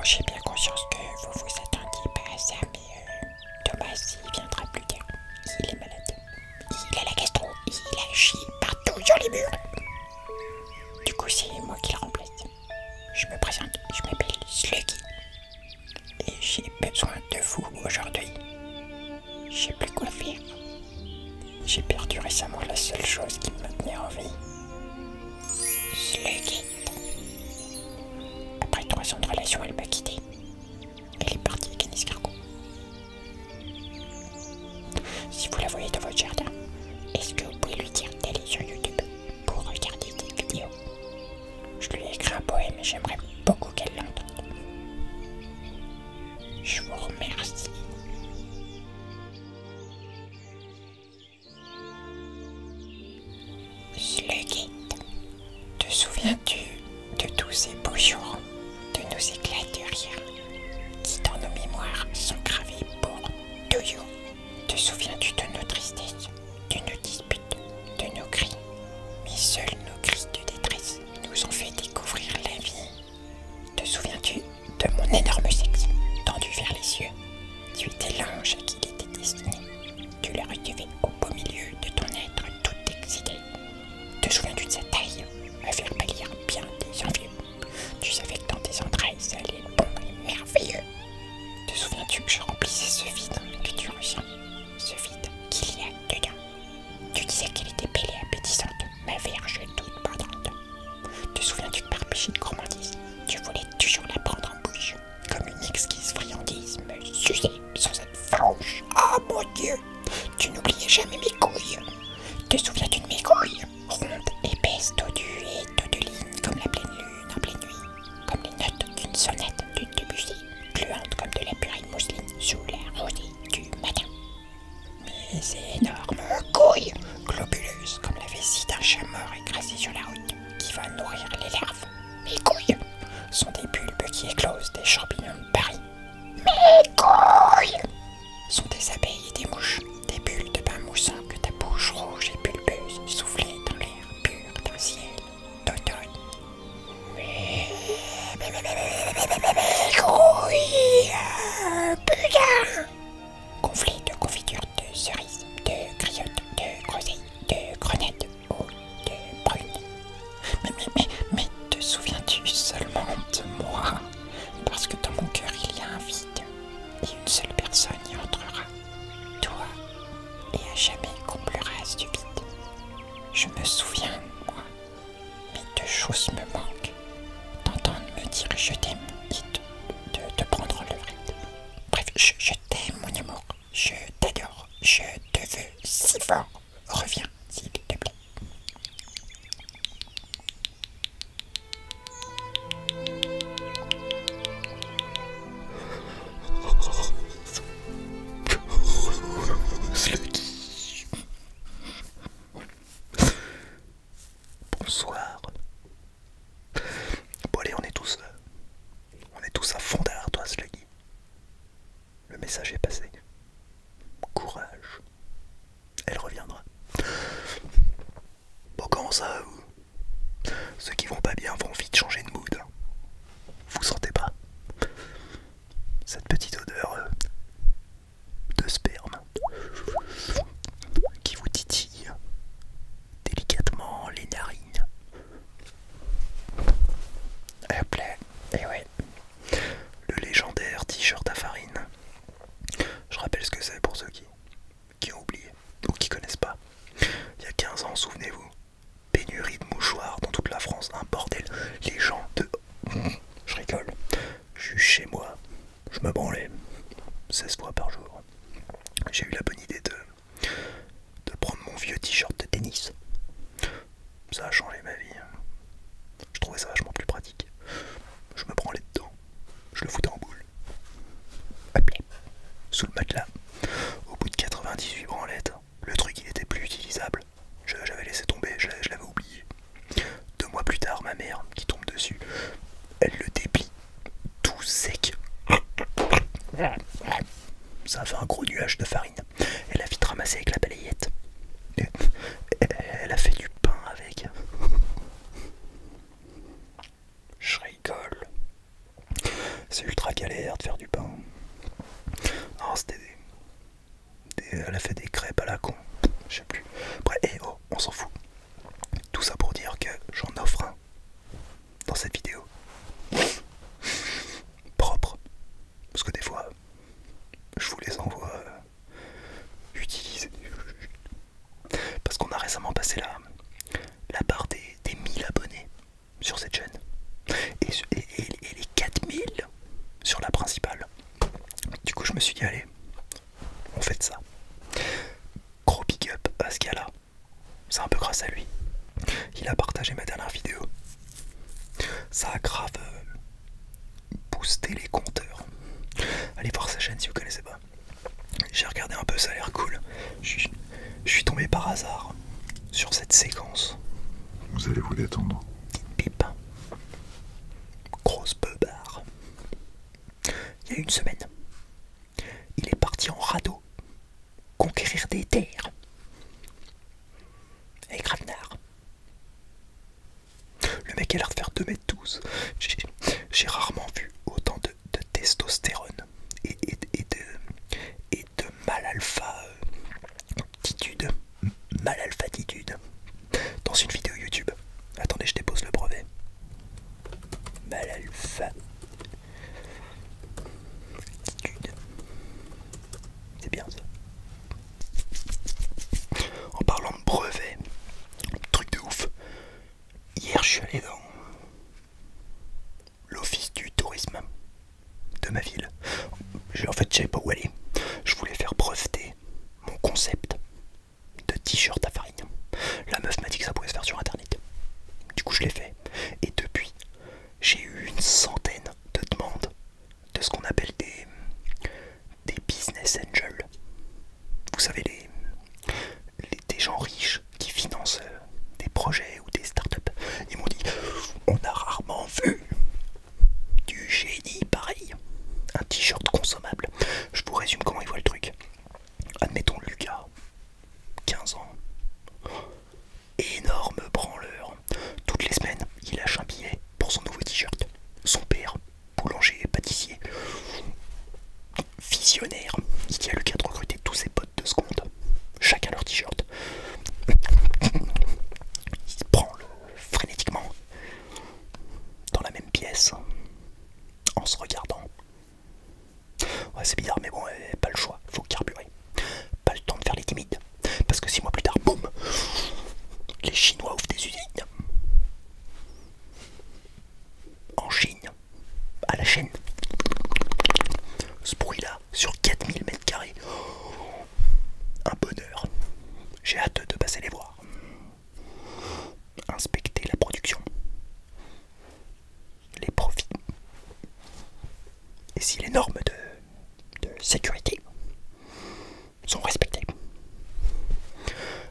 j'ai bien conscience que vous vous attendiez pas à ça, mais Thomas, il viendra plus tard. Il est malade. Il a la gastro. Il a chié partout sur les murs. Du coup, c'est moi qui le remplace. Je me présente, je m'appelle Sluggy. Et j'ai besoin de vous aujourd'hui. Je sais plus quoi faire. J'ai perdu récemment la seule chose qui me maintenait en vie. Sluggy. Après 3 ans de relation, elle m'a quitté. Elle est partie avec un escargot. Si vous la voyez dans votre jardin, est-ce que vous pouvez lui dire d'aller sur YouTube pour regarder des vidéos? Je lui ai écrit un poème et j'aimerais beaucoup qu'elle l'entende. Je vous remercie. Sluggy, te souviens-tu de tous ces beaux jours, de nos éclats de rire, qui dans nos mémoires sont gravés pour toujours? Te souviens-tu de nos tristesses, de nos disputes, de nos cris? Mais seuls nos cris de détresse nous ont fait découvrir la vie. Te souviens-tu de mon énorme sexe, tendu vers les cieux? Tu étais l'ange à qui il était destiné. Tu le recevais au beau milieu de ton être tout excité. Te souviens-tu de sa taille, à faire pâlir bien des envieux? Tu savais que dans tes entrailles ça allait bon et merveilleux. Te souviens-tu que je remplissais ce vide que tu ressens, ce vide qu'il y a dedans? Tu disais qu'elle était belle et appétissante, ma verge toute pendante. Te souviens-tu que par péché de gourmandise, tu voulais toujours la prendre en bouche, comme une exquise friandise, me sucer sans être farouche? Oh mon Dieu, tu n'oubliais jamais mes couilles. Te souviens-tu de mes couilles, rondes, épaisses, dodues et dodelines, comme la pleine lune en pleine nuit, comme les notes d'une sonate de Debussy, gluantes comme de la purée de mousseline sous la rosée du matin? Mes énormes couilles, globuleuses comme la vessie d'un chat mort écrasé sur la route, qui va nourrir les larves. Mes couilles sont des bulbes qui éclosent des champignons de Paris. Mes couilles sont des abeilles et des mouches, des bulles de pain moussant que ta bouche rouge et pulpeuse soufflait dans l'air pur d'un ciel d'automne. Mes couilles, putain! Gonflées de confiture de cerises, de griottes, de groseilles, de grenades ou de prunes. Mais te souviens-tu seulement de moi? Parce que dans mon cœur il y a un vide, et une seule personne y entrera, toi, et à jamais comblera ce vide. Je me souviens de moi, mais deux choses me manquent: d'entendre me dire je t'aime et de prendre le reste. Bref, je t'aime mon amour, je t'adore, je te veux si fort. Reviens, s'il te plaît. Sluggy. Bonsoir. Bon allez, on est tous à fond derrière toi, Sluggy. Le message est passé. Courage. Elle reviendra. Bon, comment ça, vous? Ceux qui vont pas bien vont vite changer de mood. Vous sentez pas cette petite odeur de sperme qui vous titille délicatement les narines? Hop là, et ouais, le légendaire t-shirt à farine. Je rappelle ce que c'est pour ceux qui ont oublié ou qui connaissent pas. Il y a 15 ans, souvenez-vous, pénurie de mouchoirs dans toute la France, un bordel. Les gens de... Je rigole, je suis chez moi, je me branlais 16 fois par jour. J'ai eu la bonne idée de prendre mon vieux t-shirt de tennis. Ça a changé ma vie. Je trouvais ça vachement plus pratique. Je me branlais dedans, je le foutais en boule. Hop là, sous le matelas. Au bout de 98 branlettes, le truc il était plus utilisable. J'avais laissé tomber, je l'avais oublié. 2 mois plus tard, ma mère qui tombe dessus, elle le déplie tout sec. Ça a fait un gros nuage de farine. Elle a vite ramassé avec la balayette. Elle a fait du pain avec. Je rigole. C'est ultra galère de faire du pain. Non, c'était elle a fait des crêpes à la con. Je sais plus. Bref, oh, on s'en fout. Tout ça pour dire que j'en offre un dans cette vidéo. Propre. Parce que des fois, je vous les envoie utilisés. Parce qu'on a récemment passé la barre des 1000 abonnés sur cette chaîne. Et les 4000 sur la principale. Du coup, je me suis dit, allez, on fait de ça. Gros big up à ce gars-là. C'est un peu grâce à lui. Il a partagé ma dernière vidéo. Ça a grave boosté les compteurs. Allez voir sa chaîne si vous connaissez pas. J'ai regardé un peu, ça a l'air cool. Je suis tombé par hasard sur cette séquence. Vous allez vous détendre. Petite pipe. Grosse beubare. Il y a une semaine, il est parti en radeau conquérir des terres. Et Gravenard. Le mec a l'air de faire 2,12 m. J'ai rarement vu autant de testostérone et de mal alpha-titude. Mal alpha-titude. Dans une vidéo YouTube. Attendez, je dépose le brevet. Mal alpha. C'est bien ça. En parlant de brevet, truc de ouf. Hier je suis allé dans l'office du tourisme de ma ville. En fait je savais pas où aller. Je voulais faire breveter mon concept de t-shirt à farine. La meuf m'a dit que ça pouvait se faire sur internet. Du coup je l'ai fait. Et depuis, j'ai eu une centaine de demandes de ce qu'on appelle des business angels. Vous savez, des gens riches qui financent des projets ou des startups. Ils m'ont dit, on a rarement vu du génie pareil. Un t-shirt consommable. Je vous résume comment ils voient le truc. Admettons Lucas, 15 ans. Énorme branleur. Toutes les semaines, il lâche un billet pour son nouveau t-shirt. Son père, boulanger et pâtissier. Visionnaire. Il dit à Lucas de recruter tous ses potes de seconde. Chacun leur t-shirt. Il se branle frénétiquement dans la même pièce en se regardant. Ouais, c'est bizarre, mais bon, pas le choix, faut carburer. Pas le temps de faire les timides. Parce que 6 mois plus tard, boum, les Chinois ouvrent des usines. En Chine, à la chaîne. Ce bruit-là, sur 4000 mètres carrés. Un bonheur. J'ai hâte de passer les voir. Inspecter la production. Les profits. Et si les normes de sécurité sont respectées.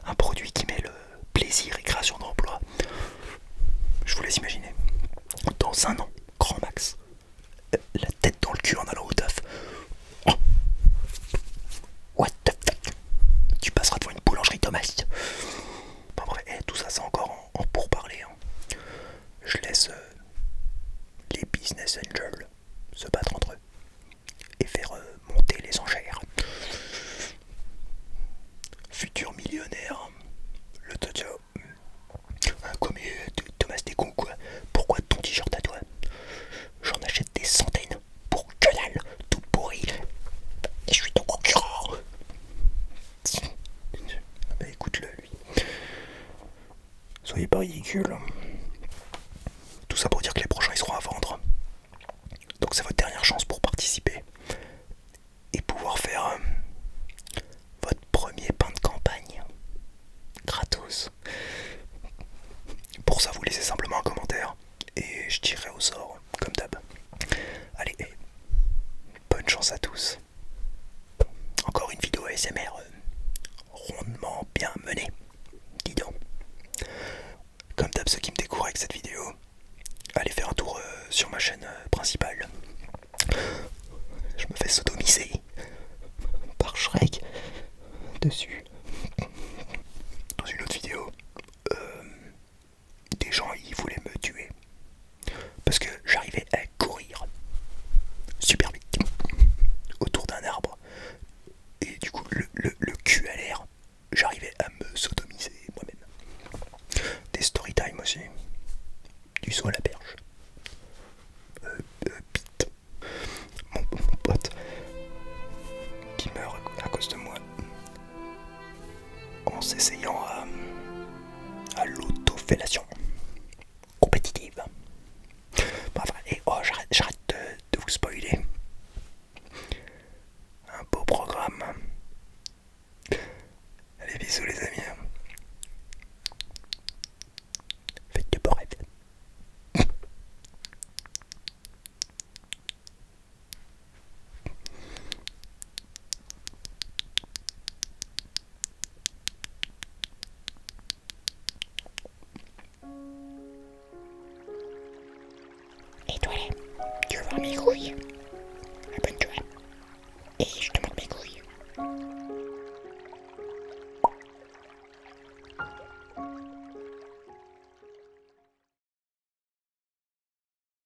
Un produit qui met le plaisir et création d'emploi. Je vous laisse imaginer. Dans 1 an, grand max. La tête dans le cul en allant au taf. Oh. What the fuck. Tu passeras devant une boulangerie Thomas. Bon, bref, tout ça c'est encore en pourparler. Hein. Je laisse les business angels se battre entre eux et faire monter les enchères. Futur millionnaire, le Tojo. Quoi, mais Thomas, t'es con quoi? Pourquoi ton t-shirt à toi? J'en achète des centaines pour que dalle, tout pourri. Et je suis ton concurrent. Bah écoute-le lui. Soyez pas ridicule. Tout ça pour dire que les prochains ils seront à vendre. Donc c'est votre dernière chance pour participer et pouvoir faire votre premier pain de campagne gratos. Pour ça vous laissez simplement un commentaire et je tirerai au sort comme d'hab. Allez, bonne chance à tous. Encore une vidéo ASMR rondement bien menée, dis donc. Comme d'hab, ceux qui me découvrent avec cette vidéo, allez faire un tour sur ma chaîne principale. Je me fais sodomiser par Shrek dessus. Dans une autre vidéo, des gens ils voulaient me tuer parce que j'arrivais à courir dans mes couilles.